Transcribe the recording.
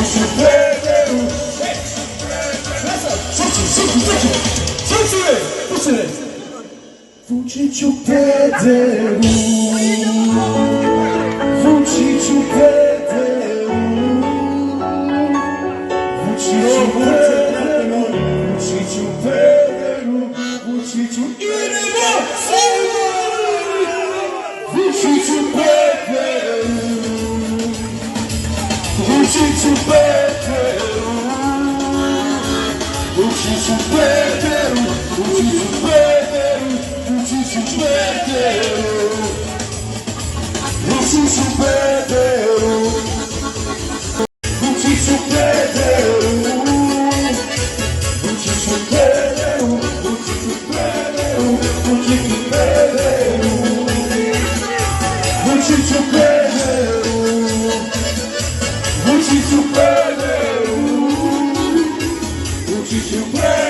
Vučiću pederu, Vučiću pederu, Vučiću pederu, Vučiću pederu, Vučiću idemo svima, Vučiću pederu, Vučiću pederu, Vučiću pederu, Vučiću pederu. Vučiću pederu, Vučiću pederu, Vučiću pederu, Vučiću pederu, Vučiću pederu, Vučiću pederu, Vučiću pederu, Vučiću pederu, Vučiću pederu.